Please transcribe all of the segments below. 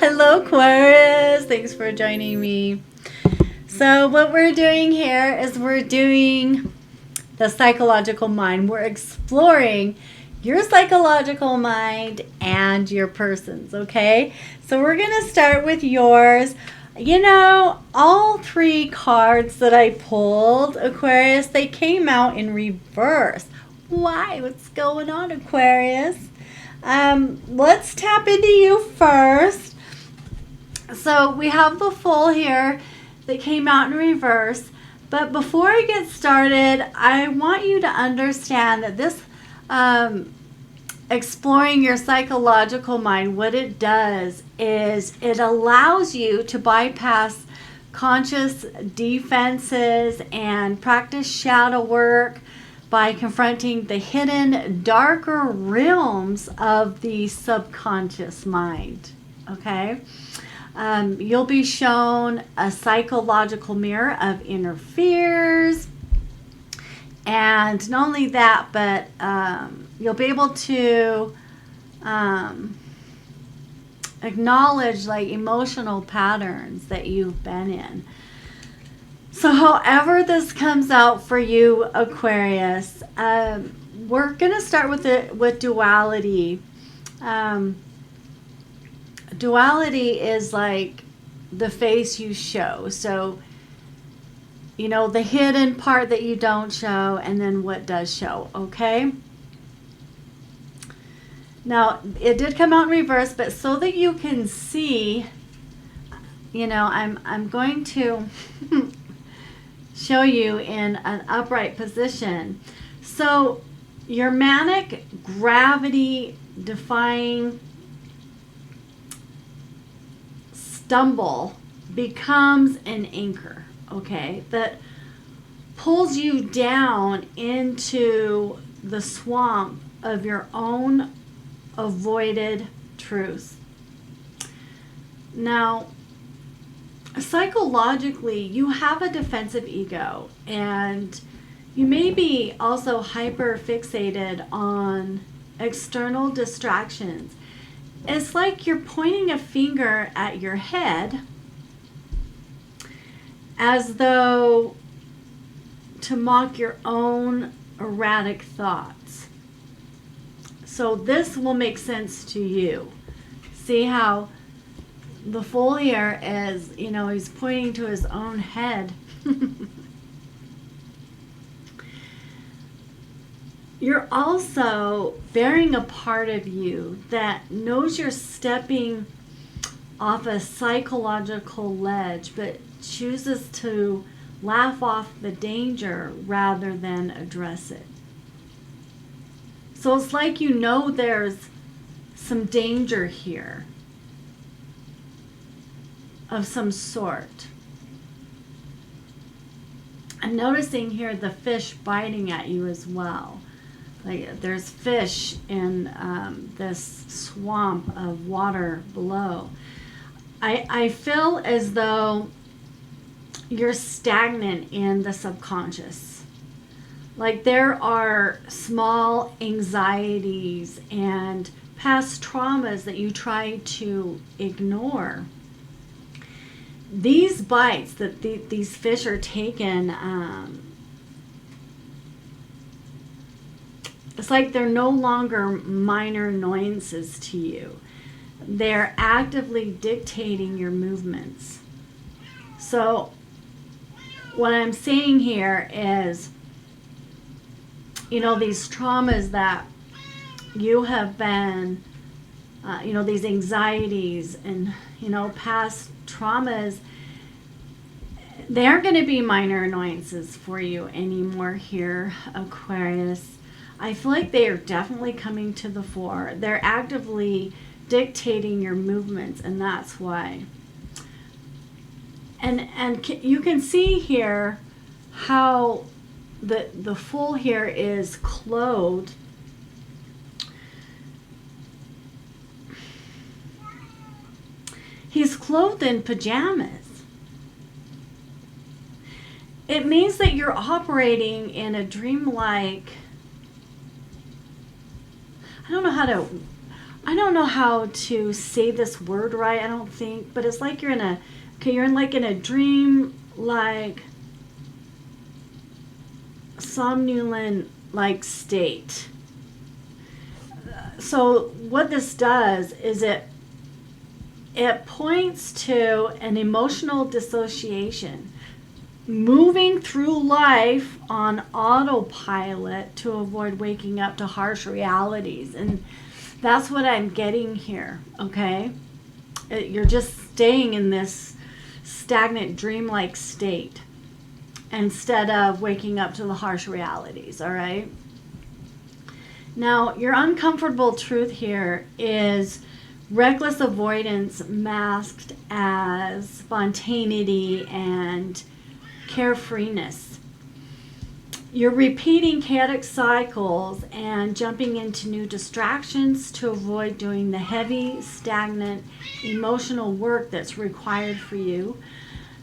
Hello Aquarius, thanks for joining me. So what we're doing here is we're doing the psychological mind. We're exploring your psychological mind and your person's, okay? So we're going to start with yours. You know, all three cards that I pulled, Aquarius, they came out in reverse. Why? What's going on, Aquarius? Let's tap into you first. So we have the Fool here that came out in reverse. But before I get started, I want you to understand that this exploring your psychological mind, what it does is it allows you to bypass conscious defenses and practice shadow work by confronting the hidden, darker realms of the subconscious mind. Okay? You'll be shown a psychological mirror of inner fears. And not only that, but you'll be able to acknowledge like emotional patterns that you've been in. So however this comes out for you, Aquarius, we're going to start with duality. Duality is like the face you show. So, you know, the hidden part that you don't show and then what does show, okay? Now, it did come out in reverse, but so that you can see, you know, I'm going to show you in an upright position. So, your manic, gravity-defying stumble becomes an anchor, okay, that pulls you down into the swamp of your own avoided truth. Now, psychologically, you have a defensive ego, and you may be also hyper fixated on external distractions. It's like you're pointing a finger at your head as though to mock your own erratic thoughts. So this will make sense to you. See how the Fool here is, you know, he's pointing to his own head. You're also bearing a part of you that knows you're stepping off a psychological ledge, but chooses to laugh off the danger rather than address it. So it's like you know there's some danger here of some sort. I'm noticing here the fish biting at you as well. Like there's fish in this swamp of water below. I feel as though you're stagnant in the subconscious. Like there are small anxieties and past traumas that you try to ignore. These bites that these fish are taking, it's like they're no longer minor annoyances to you. They're actively dictating your movements. So what I'm saying here is, you know, these traumas that you have been, you know, these anxieties and, you know, past traumas, they aren't going to be minor annoyances for you anymore here, Aquarius. I feel like they are definitely coming to the fore. They're actively dictating your movements, and that's why. And you can see here how the Fool here is clothed. He's clothed in pajamas. It means that you're operating in a dreamlike, I don't know how to, I don't know how to say this word right, I don't think, but it's like you're in a, okay, you're in like in a dream, like somnolent like state. So what this does is it points to an emotional dissociation, moving through life on autopilot to avoid waking up to harsh realities. And that's what I'm getting here, okay? You're just staying in this stagnant dreamlike state instead of waking up to the harsh realities, all right? Now, your uncomfortable truth here is reckless avoidance masked as spontaneity and carefreeness. You're repeating chaotic cycles and jumping into new distractions to avoid doing the heavy, stagnant, emotional work that's required for you.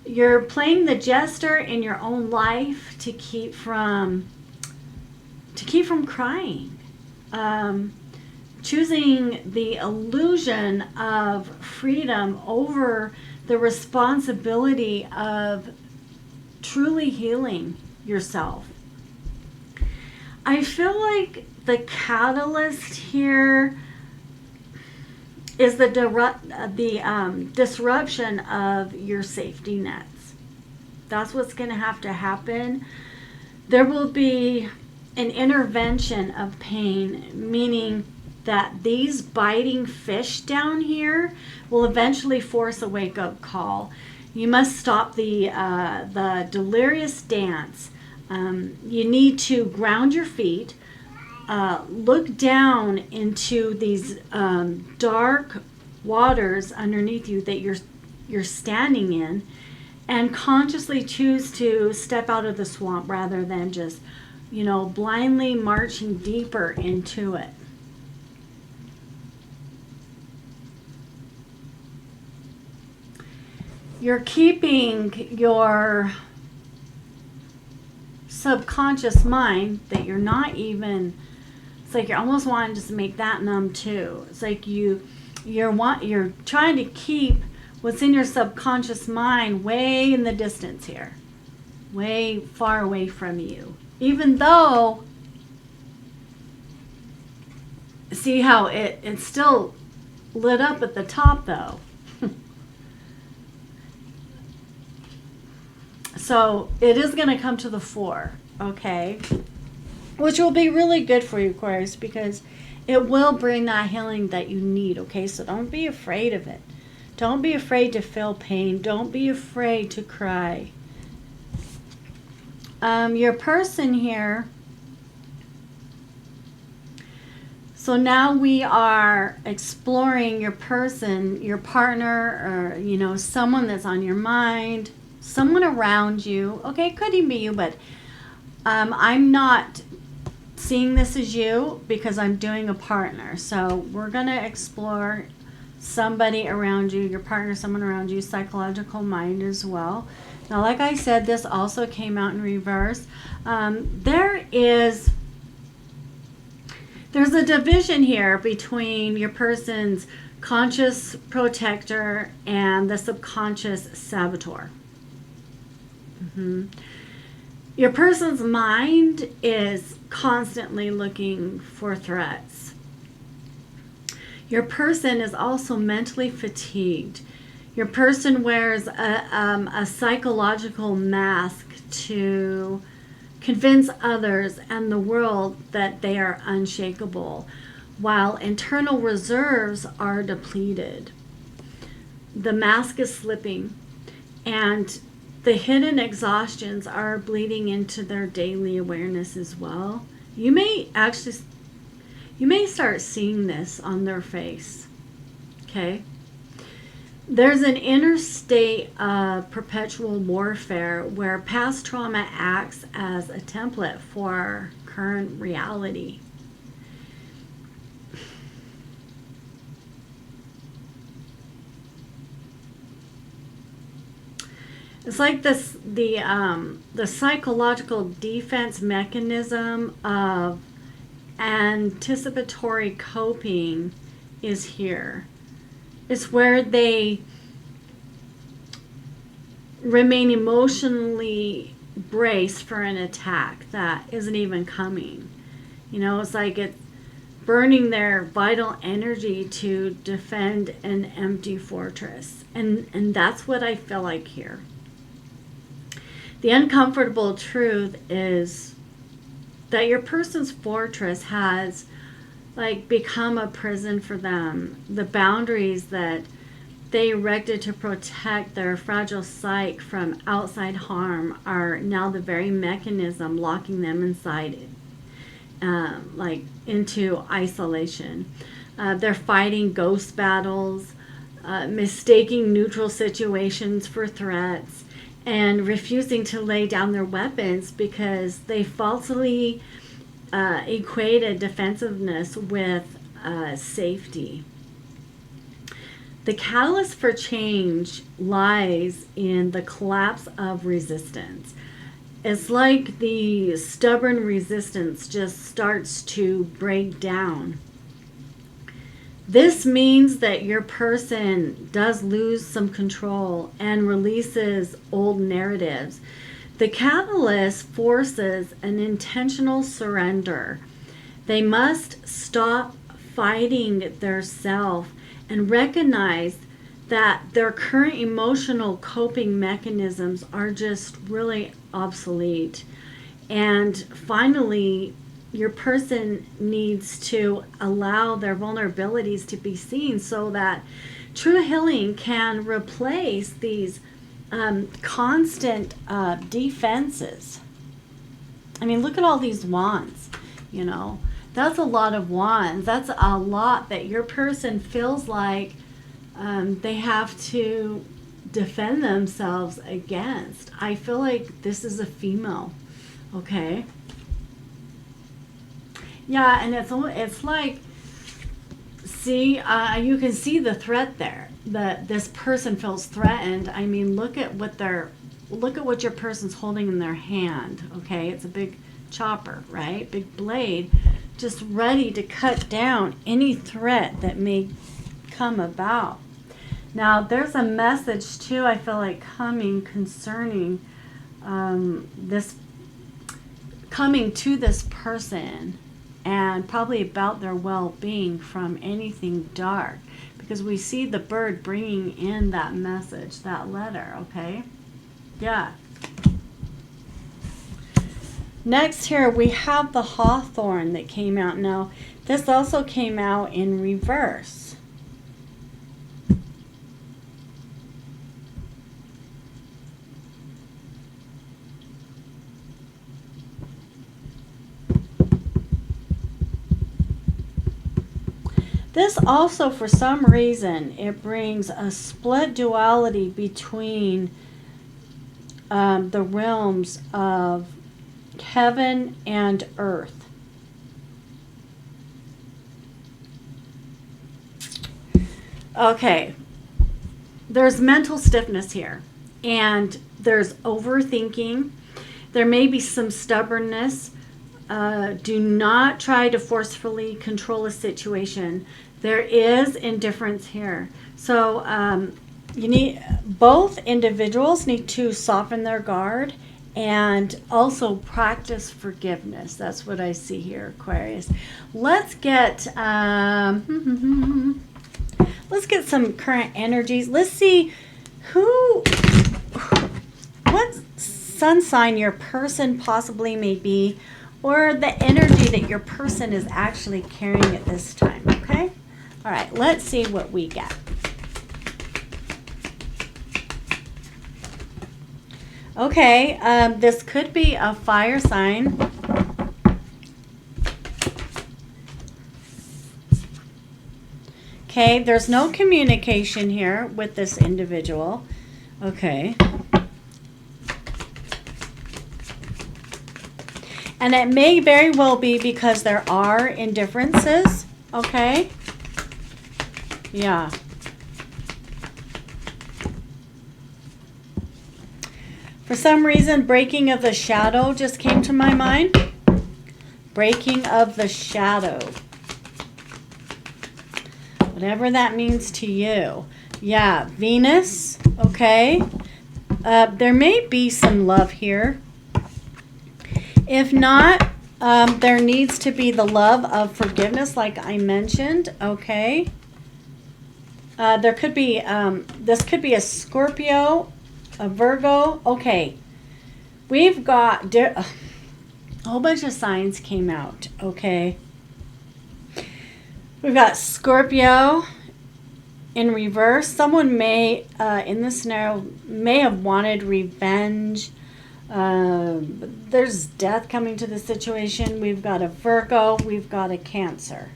You're playing the jester in your own life to keep from crying. Choosing the illusion of freedom over the responsibility of truly healing yourself. I feel like the catalyst here is the disruption of your safety nets. That's what's going to have to happen. There will be an intervention of pain, meaning that these biting fish down here will eventually force a wake-up call. You must stop the delirious dance. You need to ground your feet, look down into these dark waters underneath you that you're standing in, and consciously choose to step out of the swamp rather than just, blindly marching deeper into it. You're keeping your subconscious mind that you're not even, it's like you're almost wanting to just make that numb too. It's like you're trying to keep what's in your subconscious mind way in the distance here, way far away from you. Even though, see how it's still lit up at the top though. So it is going to come to the fore, okay? Which will be really good for you, Aquarius, because it will bring that healing that you need, okay? So don't be afraid of it. Don't be afraid to feel pain. Don't be afraid to cry. Your person here. So now we are exploring your person, your partner, or, someone that's on your mind. Someone around you. Okay, it could even be you, but I'm not seeing this as you because I'm doing a partner. So we're going to explore somebody around you, your partner, someone around you, psychological mind as well. Now, like I said, this also came out in reverse. There's a division here between your person's conscious protector and the subconscious saboteur. Your person's mind is constantly looking for threats. Your person is also mentally fatigued. Your person wears a psychological mask to convince others and the world that they are unshakable, while internal reserves are depleted. The mask is slipping, and the hidden exhaustions are bleeding into their daily awareness as well. You may start seeing this on their face, okay? There's an inner state of perpetual warfare where past trauma acts as a template for current reality. It's like this, the psychological defense mechanism of anticipatory coping is here. It's where they remain emotionally braced for an attack that isn't even coming. You know, it's like it's burning their vital energy to defend an empty fortress. And that's what I feel like here. The uncomfortable truth is that your person's fortress has like become a prison for them. The boundaries that they erected to protect their fragile psyche from outside harm are now the very mechanism locking them inside, like into isolation. They're fighting ghost battles, mistaking neutral situations for threats, and refusing to lay down their weapons because they falsely equated defensiveness with safety. The catalyst for change lies in the collapse of resistance. It's like the stubborn resistance just starts to break down. This means that your person does lose some control and releases old narratives. The catalyst forces an intentional surrender. They must stop fighting their self and recognize that their current emotional coping mechanisms are just really obsolete. And finally, your person needs to allow their vulnerabilities to be seen so that true healing can replace these constant defenses. I mean, look at all these wands, you know. That's a lot of wands. That's a lot that your person feels like they have to defend themselves against. I feel like this is a female, okay? Yeah, and it's like, see, you can see the threat there. That this person feels threatened. I mean, look at what your person's holding in their hand. Okay, it's a big chopper, right? Big blade, just ready to cut down any threat that may come about. Now, there's a message too, I feel like, coming concerning this, coming to this person, and probably about their well-being from anything dark, because we see the bird bringing in that message, that letter, okay? Yeah. Next here, we have the Hawthorn that came out. Now, this also came out in reverse. This also, for some reason, it brings a split duality between the realms of heaven and earth. Okay, there's mental stiffness here, and there's overthinking. There may be some stubbornness. Do not try to forcefully control a situation. There is indifference here. So you need, both individuals need to soften their guard and also practice forgiveness. That's what I see here, Aquarius. Let's get some current energies. Let's see what sun sign your person possibly may be, or the energy that your person is actually carrying at this time, okay? All right, let's see what we get. Okay, this could be a fire sign. Okay, there's no communication here with this individual. Okay. And it may very well be because there are indifferences, okay? Yeah. For some reason, breaking of the shadow just came to my mind. Breaking of the shadow. Whatever that means to you. Yeah, Venus, okay. There may be some love here. If not, there needs to be the love of forgiveness, like I mentioned, okay. There could be, this could be a Scorpio, a Virgo. Okay, we've got a whole bunch of signs came out, okay. We've got Scorpio in reverse. Someone may, in this scenario, may have wanted revenge. There's death coming to the situation. We've got a Virgo. We've got a Cancer.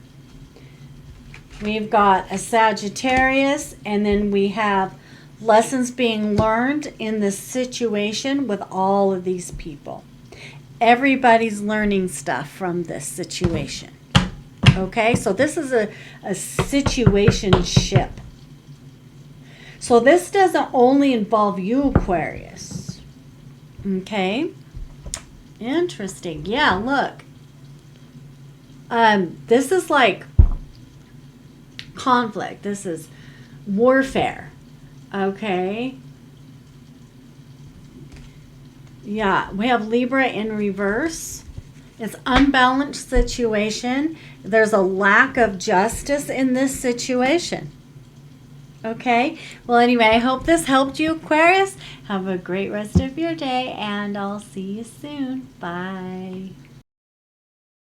We've got a Sagittarius. And then we have lessons being learned in this situation with all of these people. Everybody's learning stuff from this situation. Okay, so this is a situationship. So this doesn't only involve you, Aquarius. Okay, interesting. Yeah, look. This is like conflict. This is warfare. Okay. Yeah, we have Libra in reverse. It's unbalanced situation. There's a lack of justice in this situation. Okay. Well, anyway, I hope this helped you, Aquarius. Have a great rest of your day, and I'll see you soon. Bye.